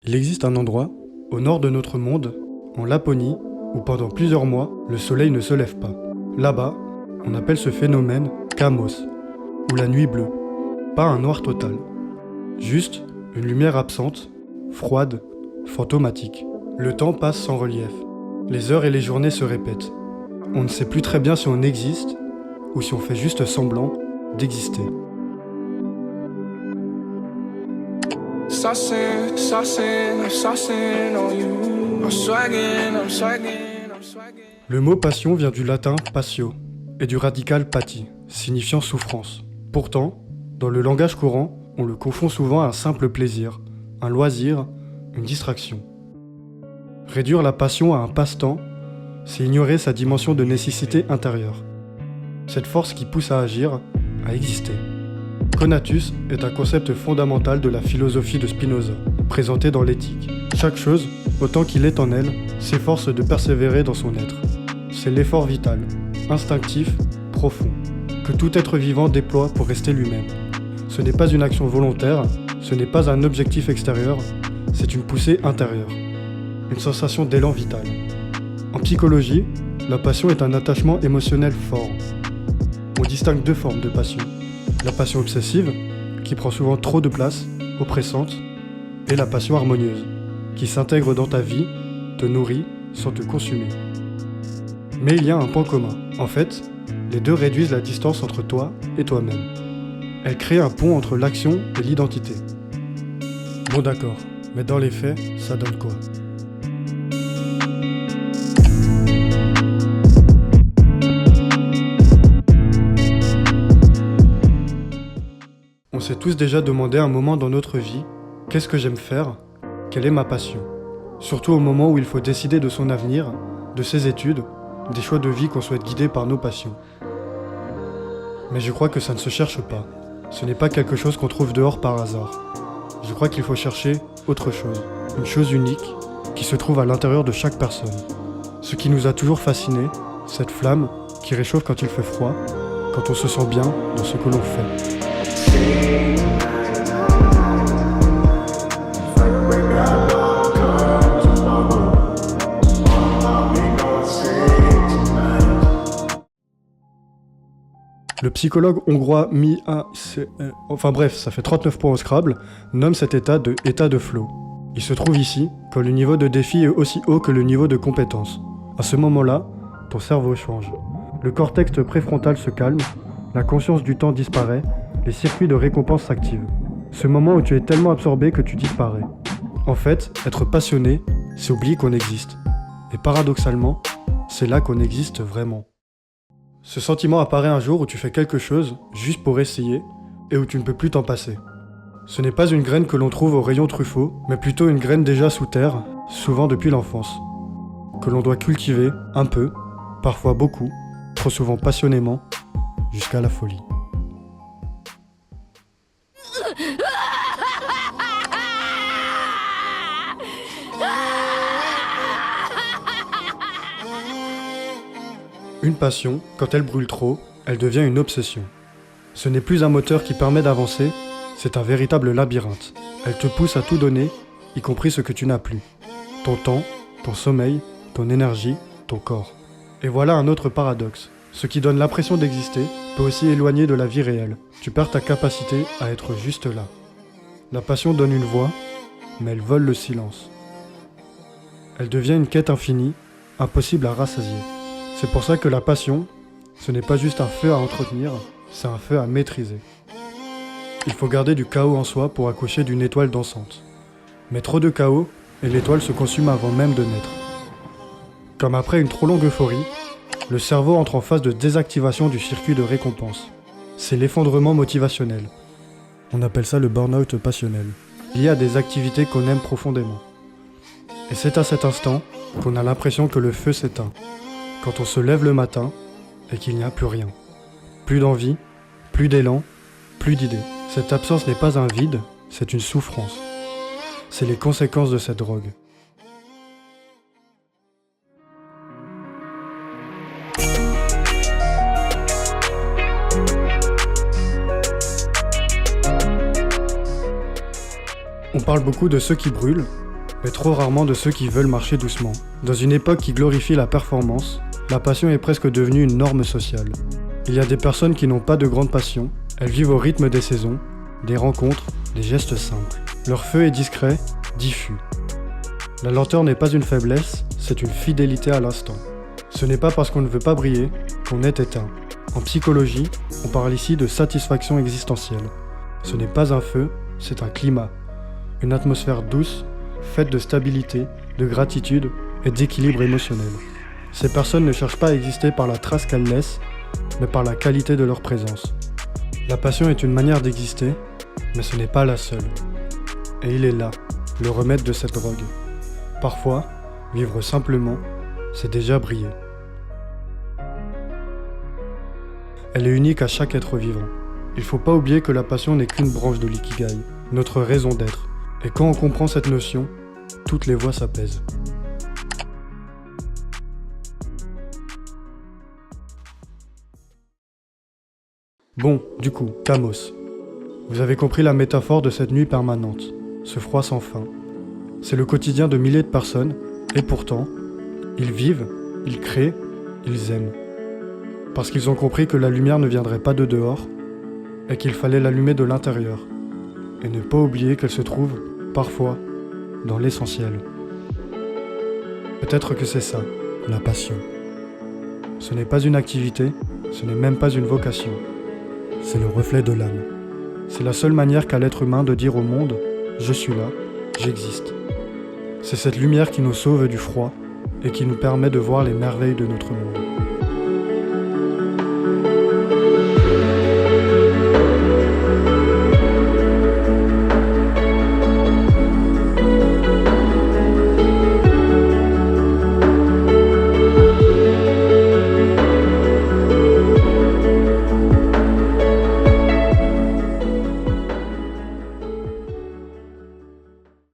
Il existe un endroit, au nord de notre monde, en Laponie, où pendant plusieurs mois, le soleil ne se lève pas. Là-bas, on appelle ce phénomène Kamos, ou la nuit bleue. Pas un noir total. Juste une lumière absente, froide, fantomatique. Le temps passe sans relief. Les heures et les journées se répètent. On ne sait plus très bien si on existe, ou si on fait juste semblant d'exister. Le mot passion vient du latin passio et du radical pati, signifiant souffrance. Pourtant, dans le langage courant, on le confond souvent à un simple plaisir, un loisir, une distraction. Réduire la passion à un passe-temps, c'est ignorer sa dimension de nécessité intérieure. Cette force qui pousse à agir, à exister. Conatus est un concept fondamental de la philosophie de Spinoza, présenté dans l'éthique. Chaque chose, autant qu'il est en elle, s'efforce de persévérer dans son être. C'est l'effort vital, instinctif, profond, que tout être vivant déploie pour rester lui-même. Ce n'est pas une action volontaire, ce n'est pas un objectif extérieur, c'est une poussée intérieure, une sensation d'élan vital. En psychologie, la passion est un attachement émotionnel fort. On distingue deux formes de passion. La passion obsessive, qui prend souvent trop de place, oppressante, et la passion harmonieuse, qui s'intègre dans ta vie, te nourrit sans te consumer. Mais il y a un point commun. En fait, les deux réduisent la distance entre toi et toi-même. Elles créent un pont entre l'action et l'identité. Bon d'accord, mais dans les faits, ça donne quoi ? On s'est tous déjà demandé un moment dans notre vie, qu'est-ce que j'aime faire ? Quelle est ma passion ? Surtout au moment où il faut décider de son avenir, de ses études, des choix de vie qu'on souhaite guider par nos passions. Mais je crois que ça ne se cherche pas. Ce n'est pas quelque chose qu'on trouve dehors par hasard. Je crois qu'il faut chercher autre chose, une chose unique, qui se trouve à l'intérieur de chaque personne. Ce qui nous a toujours fascinés, cette flamme qui réchauffe quand il fait froid, quand on se sent bien dans ce que l'on fait. Le psychologue hongrois enfin bref, ça fait 39 points au Scrabble, nomme cet état de état de flow. Il se trouve ici quand le niveau de défi est aussi haut que le niveau de compétence. À ce moment-là, ton cerveau change. Le cortex préfrontal se calme, la conscience du temps disparaît, les circuits de récompense s'activent. Ce moment où tu es tellement absorbé que tu disparais. En fait, être passionné, c'est oublier qu'on existe. Et paradoxalement, c'est là qu'on existe vraiment. Ce sentiment apparaît un jour où tu fais quelque chose juste pour essayer et où tu ne peux plus t'en passer. Ce n'est pas une graine que l'on trouve au rayon Truffaut, mais plutôt une graine déjà sous terre, souvent depuis l'enfance, que l'on doit cultiver un peu, parfois beaucoup, trop souvent passionnément, jusqu'à la folie. Une passion, quand elle brûle trop, elle devient une obsession. Ce n'est plus un moteur qui permet d'avancer, c'est un véritable labyrinthe. Elle te pousse à tout donner, y compris ce que tu n'as plus. Ton temps, ton sommeil, ton énergie, ton corps. Et voilà un autre paradoxe. Ce qui donne l'impression d'exister peut aussi éloigner de la vie réelle. Tu perds ta capacité à être juste là. La passion donne une voix, mais elle vole le silence. Elle devient une quête infinie, impossible à rassasier. C'est pour ça que la passion, ce n'est pas juste un feu à entretenir, c'est un feu à maîtriser. Il faut garder du chaos en soi pour accoucher d'une étoile dansante. Mais trop de chaos, et l'étoile se consume avant même de naître. Comme après une trop longue euphorie, le cerveau entre en phase de désactivation du circuit de récompense. C'est l'effondrement motivationnel. On appelle ça le burn-out passionnel, lié à des activités qu'on aime profondément. Et c'est à cet instant qu'on a l'impression que le feu s'éteint. Quand on se lève le matin et qu'il n'y a plus rien. Plus d'envie, plus d'élan, plus d'idées. Cette absence n'est pas un vide, c'est une souffrance. C'est les conséquences de cette drogue. On parle beaucoup de ceux qui brûlent, mais trop rarement de ceux qui veulent marcher doucement. Dans une époque qui glorifie la performance, la passion est presque devenue une norme sociale. Il y a des personnes qui n'ont pas de grande passion, elles vivent au rythme des saisons, des rencontres, des gestes simples. Leur feu est discret, diffus. La lenteur n'est pas une faiblesse, c'est une fidélité à l'instant. Ce n'est pas parce qu'on ne veut pas briller qu'on est éteint. En psychologie, on parle ici de satisfaction existentielle. Ce n'est pas un feu, c'est un climat. Une atmosphère douce, faite de stabilité, de gratitude et d'équilibre émotionnel. Ces personnes ne cherchent pas à exister par la trace qu'elles laissent, mais par la qualité de leur présence. La passion est une manière d'exister, mais ce n'est pas la seule. Et il est là, le remède de cette drogue. Parfois, vivre simplement, c'est déjà briller. Elle est unique à chaque être vivant. Il faut pas oublier que la passion n'est qu'une branche de l'ikigai, notre raison d'être. Et quand on comprend cette notion, toutes les voix s'apaisent. Bon, du coup, Kamos. Vous avez compris la métaphore de cette nuit permanente, ce froid sans fin. C'est le quotidien de milliers de personnes, et pourtant, ils vivent, ils créent, ils aiment. Parce qu'ils ont compris que la lumière ne viendrait pas de dehors, et qu'il fallait l'allumer de l'intérieur, et ne pas oublier qu'elle se trouve, parfois, dans l'essentiel. Peut-être que c'est ça, la passion. Ce n'est pas une activité, ce n'est même pas une vocation. C'est le reflet de l'âme. C'est la seule manière qu'a l'être humain de dire au monde « Je suis là, j'existe ». C'est cette lumière qui nous sauve du froid et qui nous permet de voir les merveilles de notre monde.